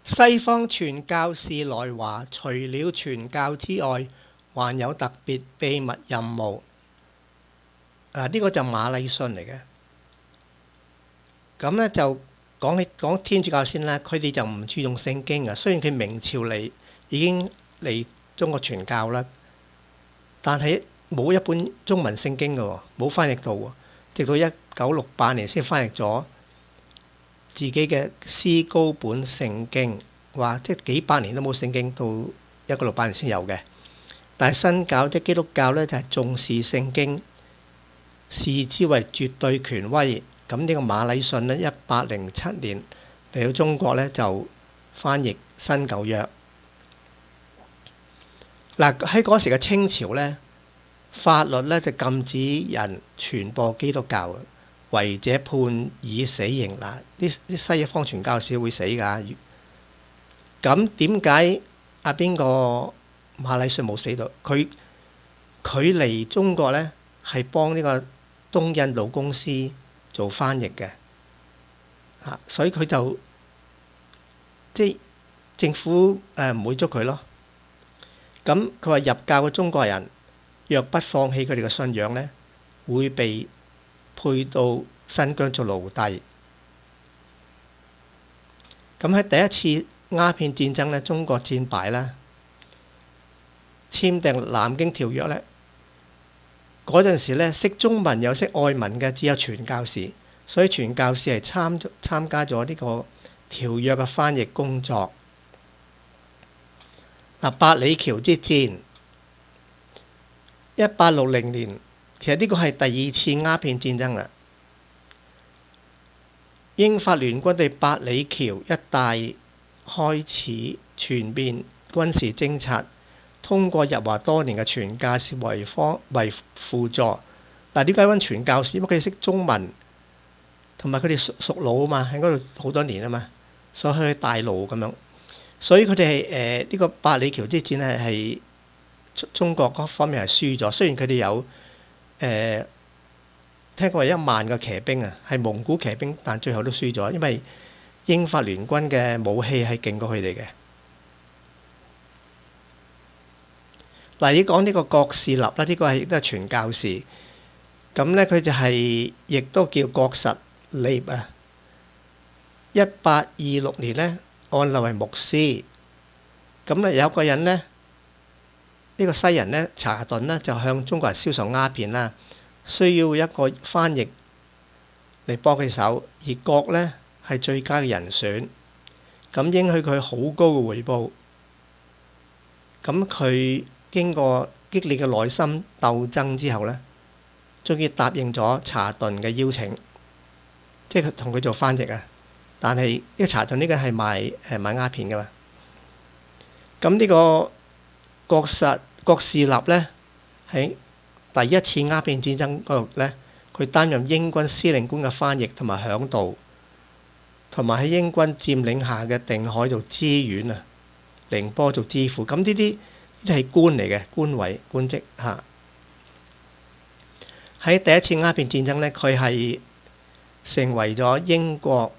西方傳教士來華，除了傳教之外，還有特別秘密任務。呢個就馬禮遜嚟嘅。咁咧就講天主教先啦，佢哋就唔注重聖經啊。雖然佢明朝已經嚟中國傳教啦，但係冇一本中文聖經嘅喎，冇翻譯到喎。直到1968年先翻譯咗自己嘅思高本聖經，話即係幾百年都冇聖經，到1968年先有嘅。但係新教即係基督教咧，就係重視聖經，視之為絕對權威。咁呢個馬禮遜咧，1807年嚟到中國咧，就翻譯新舊約。嗱，喺嗰時嘅清朝咧，法律咧就禁止人傳播基督教，違者判以死刑。嗱，啲西方傳教士會死㗎。咁點解邊個馬禮遜冇死到？佢嚟中國咧係幫呢個東印度公司做翻譯嘅，所以佢就即係政府唔會捉佢咯。咁佢話入教嘅中國人若不放棄佢哋嘅信仰咧，會被配到新疆做奴隸。咁喺第一次鴉片戰爭咧，中國戰敗啦，簽訂《南京條約》咧。嗰陣時咧，識中文又識外文嘅只有傳教士，所以傳教士係參加咗呢個條約嘅翻譯工作。八里橋之戰，1860年，其實呢個係第二次鴉片戰爭啦。英法聯軍對八里橋一帶開始全面軍事偵察，通過入華多年嘅傳教士為輔助。嗱，點解揾傳教士？因為佢哋識中文，同埋佢哋熟路啊嘛，喺嗰度好多年啊嘛，所以去大路咁樣。所以佢哋係呢個八里橋之戰係中國嗰方面係輸咗。雖然佢哋有聽講係1萬個騎兵啊，係蒙古騎兵，但最後都輸咗，因為英法聯軍嘅武器係勁過佢哋嘅。嗱，要講呢個郭士立啦，呢個係都係傳教士。咁咧，佢就係亦都叫郭實臘啊。1826年咧，按立為牧師。咁咧有個人咧，呢個西人咧查頓咧就向中國人銷售鴉片啦，需要一個翻譯嚟幫佢手，而郭咧係最佳嘅人選。咁應許佢好高嘅回報。咁佢經過激烈嘅內心鬥爭之後咧，終於答應咗查頓嘅邀請，即係同佢做翻譯啊。但係呢個查頓呢個係賣鴉片噶嘛。咁呢個郭士立咧喺第一次鴉片戰爭嗰度咧，佢擔任英軍司令官嘅翻譯同埋響導，同埋喺英軍佔領下嘅定海做知縣啊，寧波做知府。咁呢啲係官嚟嘅，官位官職嚇。喺第一次鴉片戰爭咧，佢係成為咗英國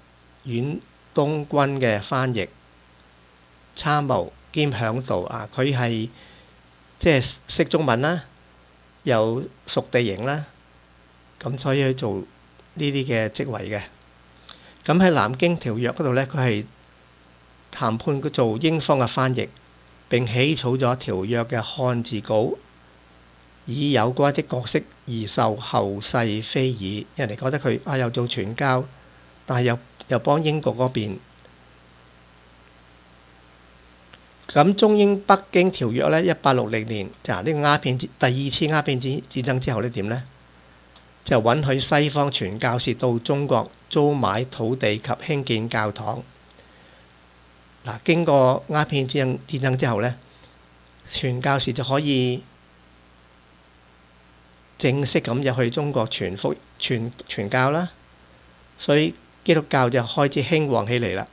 遠東軍嘅翻譯、參謀兼響導啊。佢係即係識中文啦，又熟地形啦，咁所以去做呢啲嘅職位嘅。咁喺南京條約嗰度咧，佢係談判佢做英方嘅翻譯，並起草咗條約嘅漢字稿，以有關的角色而受後世非議。人哋覺得佢又做傳教，但係又幫英國嗰邊。咁中英北京條約咧，1860年就呢個鴉片第二次鴉片戰爭之後咧點咧？就允許西方傳教士到中國租買土地及興建教堂。嗱，經過鴉片戰爭之後咧，傳教士就可以正式咁入去中國傳教啦，所以基督教就開始興旺起嚟啦。